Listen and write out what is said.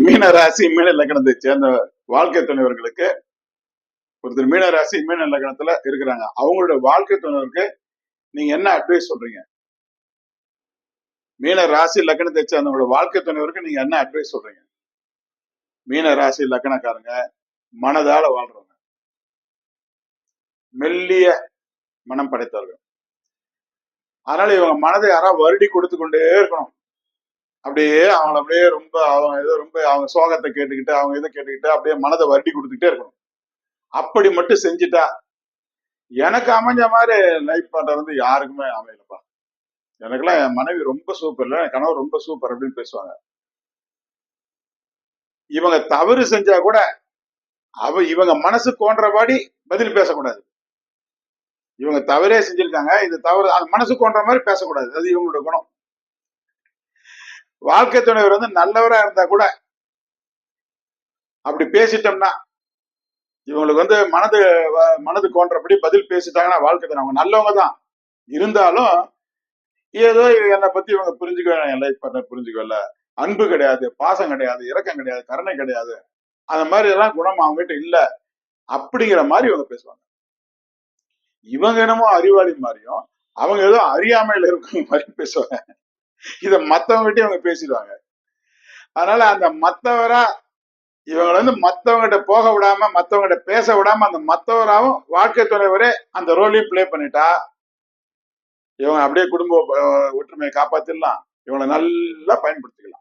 மீன ராசி மீன லக்னத்தை சேர்ந்த வாழ்க்கை துணைவர்களுக்கு, ஒருத்தர் மீன ராசி மீன லக்னத்துல இருக்கிறாங்க, அவங்களோட வாழ்க்கை துணைவருக்கு நீங்க என்ன அட்வைஸ் சொல்றீங்க? மீன ராசி லக்னத்தை சேர்ந்தவங்களோட வாழ்க்கை துணைவருக்கு நீங்க என்ன அட்வைஸ் சொல்றீங்க? மீன ராசி லக்னக்காரங்க மனதால வாழ்றவங்க, மெல்லிய மனம் படைத்தவர்கள். அதனால இவங்க மனதை யாராவது வருடி கொடுத்து கொண்டே இருக்கணும். அப்படியே அவங்கள அப்படியே ரொம்ப அவங்க ஏதோ ரொம்ப அவங்க சோகத்தை கேட்டுக்கிட்டு அவங்க இதை கேட்டுக்கிட்டு அப்படியே மனதை வருடி கொடுத்துக்கிட்டே இருக்கணும். அப்படி மட்டும் செஞ்சுட்டா எனக்கு அமைஞ்ச மாதிரி லைஃப் பண்றது வந்து யாருக்குமே அமையலப்பா. எனக்கெல்லாம் என் மனைவி ரொம்ப சூப்பர், இல்ல என் கணவர் ரொம்ப சூப்பர் அப்படின்னு பேசுவாங்க. இவங்க தவறு செஞ்சா கூட இவங்க மனசு கோன்றபடி பதில் பேசக்கூடாது. இவங்க தவறே செஞ்சிருக்காங்க, இது தவறு, அது மனசு கோன்ற மாதிரி பேசக்கூடாது. அது இவங்களோட குணம். வாழ்க்கை துணைவர் வந்து நல்லவரா இருந்தா கூட அப்படி பேசிட்டோம்னா இவங்களுக்கு வந்து மனது கோன்றபடி பதில் பேசிட்டாங்கன்னா வாழ்க்கை துணை அவங்க நல்லவங்க தான் இருந்தாலும் ஏதோ என்னை பத்தி இவங்க புரிஞ்சுக்கவே, என் லைஃப் பார்ட்னர் புரிஞ்சுக்கல, அன்பு கிடையாது, பாசம் கிடையாது, இரக்கம் கிடையாது, கருணை கிடையாது, அந்த மாதிரி எல்லாம் குணம் அவங்ககிட்ட இல்ல அப்படிங்கிற மாதிரி இவங்க பேசுவாங்க. இவங்க என்னமோ அறிவாளி மாதிரியும் அவங்க ஏதோ அறியாமையில இருக்கிற மாதிரி பேசுவாங்க. இத மத்தவங்ககிட்ட இவங்க பேசிடுவாங்க. அதனால அந்த மத்தவரா இவங்களை வந்து மத்தவங்கிட்ட போக விடாம மத்தவங்கிட்ட பேச விடாம அந்த மத்தவராவும் வாழ்க்கை துணைவரே அந்த ரோலையும் பிளே பண்ணிட்டா இவங்க அப்படியே குடும்ப ஒற்றுமையை காப்பாத்திடலாம். இவங்களை நல்லா பயன்படுத்திக்கலாம்.